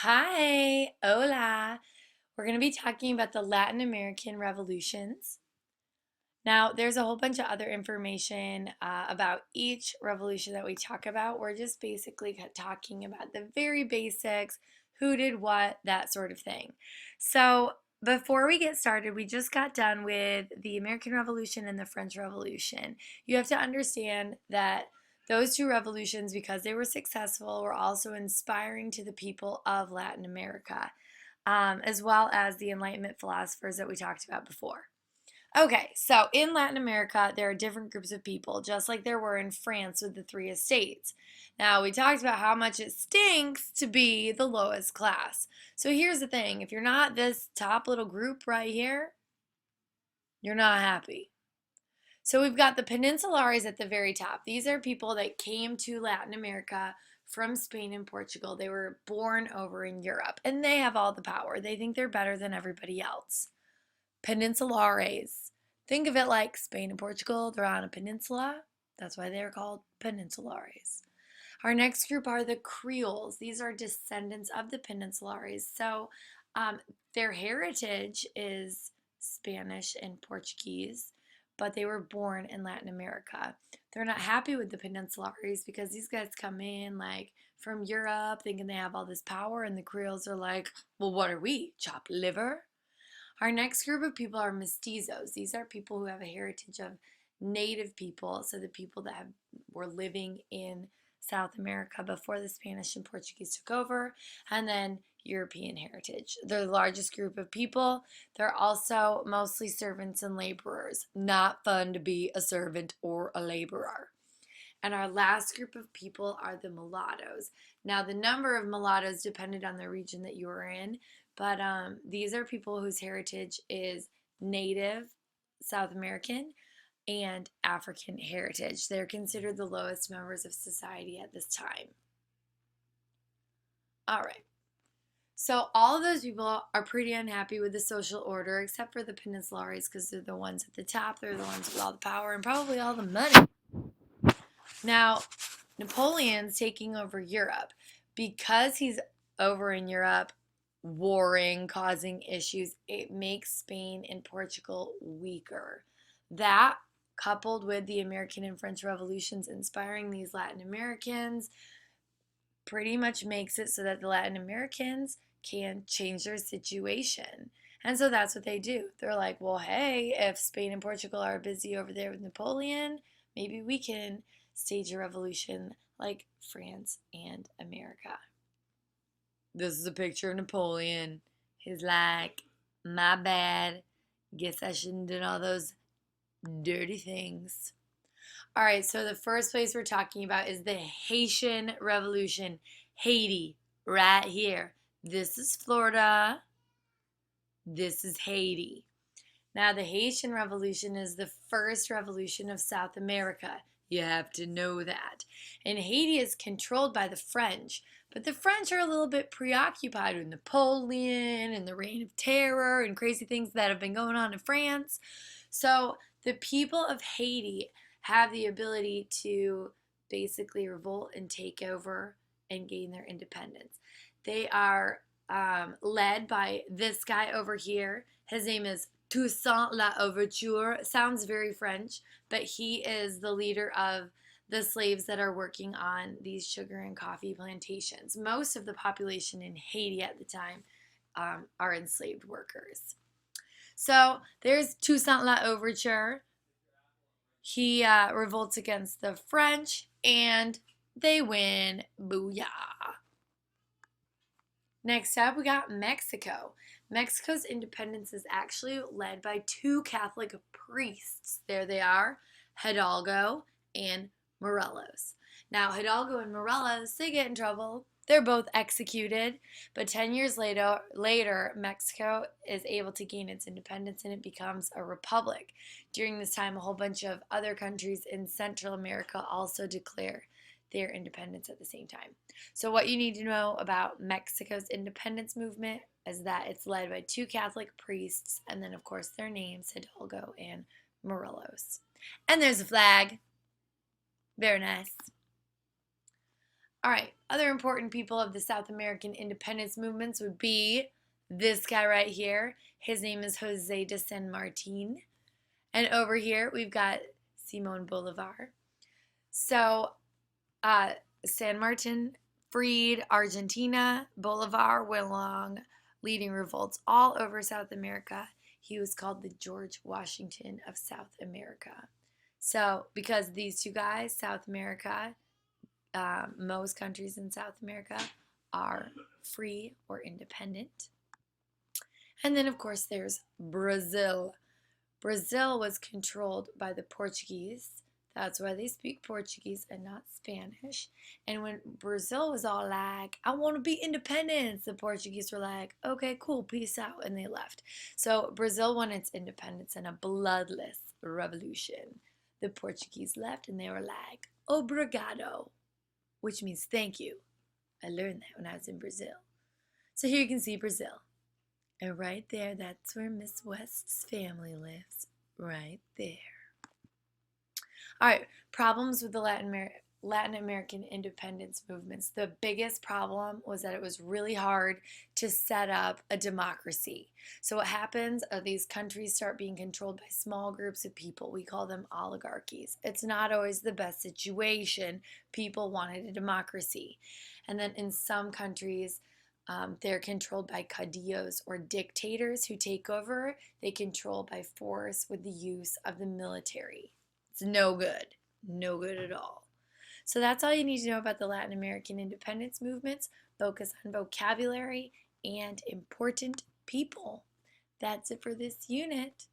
Hi, hola. We're going to be talking about the Latin American revolutions. Now, there's a whole bunch of other information about each revolution that we talk about. We're just basically talking about the very basics, who did what, that sort of thing. So, before we get started, we just got done with the American Revolution and the French Revolution. You have to understand that those two revolutions, because they were successful, were also inspiring to the people of Latin America, as well as the Enlightenment philosophers that we talked about before. Okay, so in Latin America, there are different groups of people, just like there were in France with the three estates. Now, we talked about how much it stinks to be the lowest class. So here's the thing, if you're not this top little group right here, you're not happy. So we've got the Peninsulares at the very top. These are people that came to Latin America from Spain and Portugal. They were born over in Europe, and they have all the power. They think they're better than everybody else. Peninsulares. Think of it like Spain and Portugal. They're on a peninsula. That's why they're called Peninsulares. Our next group are the Creoles. These are descendants of the Peninsulares. So um, their heritage is Spanish and Portuguese, but they were born in Latin America. They're not happy with the Peninsulares because these guys come in like from Europe thinking they have all this power, and the Creoles are like, well, what are we? Chopped liver? Our next group of people are mestizos. These are people who have a heritage of native people, so the people that were living in South America before the Spanish and Portuguese took over, and then European heritage. They're the largest group of people. They're also mostly servants and laborers. Not fun to be a servant or a laborer. And our last group of people are the mulattoes. Now, the number of mulattoes depended on the region that you were in, but these are people whose heritage is Native, South American, and African heritage. They're considered the lowest members of society at this time. All right. So all of those people are pretty unhappy with the social order, except for the Peninsulares, because they're the ones at the top. They're the ones with all the power and probably all the money. Now, Napoleon's taking over Europe. Because he's over in Europe, warring, causing issues, it makes Spain and Portugal weaker. That, coupled with the American and French revolutions inspiring these Latin Americans, pretty much makes it so that the Latin Americans can change their situation. And so that's what they do. They're like, well, hey, if Spain and Portugal are busy over there with Napoleon, maybe we can stage a revolution like France and America. This is a picture of Napoleon. He's like, my bad. Guess I shouldn't have done all those dirty things. All right, so the first place we're talking about is the Haitian Revolution. Haiti, right here. This is Florida. This is Haiti. Now, the Haitian Revolution is the first revolution of South America. You have to know that. And Haiti is controlled by the French, but the French are a little bit preoccupied with Napoleon and the Reign of Terror and crazy things that have been going on in France. So the people of Haiti have the ability to basically revolt and take over and gain their independence. They are led by this guy over here. His name is Toussaint L'Ouverture. Sounds very French, but he is the leader of the slaves that are working on these sugar and coffee plantations. Most of the population in Haiti at the time are enslaved workers. So there's Toussaint L'Ouverture. He revolts against the French and they win. Booyah. Next up, we got Mexico. Mexico's independence is actually led by two Catholic priests. There they are, Hidalgo and Morelos. Now, Hidalgo and Morelos, they get in trouble. They're both executed, but 10 years later, Mexico is able to gain its independence and it becomes a republic. During this time, a whole bunch of other countries in Central America also declare their independence at the same time. So what you need to know about Mexico's independence movement is that it's led by two Catholic priests, and then of course their names, Hidalgo and Morelos. And there's a flag. Very nice. All right, other important people of the South American independence movements would be this guy right here. His name is Jose de San Martin. And over here, we've got Simon Bolivar. So, uh, San Martin freed Argentina. Bolivar went along leading revolts all over South America. He was called the George Washington of South America. So, because these two guys, South America, most countries in South America are free or independent. And then, of course, there's Brazil. Brazil was controlled by the Portuguese. That's why they speak Portuguese and not Spanish. And when Brazil was all like, I want to be independent, the Portuguese were like, okay, cool, peace out. And they left. So Brazil won its independence in a bloodless revolution. The Portuguese left and they were like, obrigado, which means thank you. I learned that when I was in Brazil. So here you can see Brazil. And right there, that's where Miss West's family lives. Right there. All right, problems with the Latin American independence movements. The biggest problem was that it was really hard to set up a democracy. So what happens are these countries start being controlled by small groups of people. We call them oligarchies. It's not always the best situation. People wanted a democracy. And then in some countries, they're controlled by caudillos or dictators who take over. They control by force with the use of the military. It's no good. No good at all. So that's all you need to know about the Latin American independence movements. Focus on vocabulary and important people. That's it for this unit.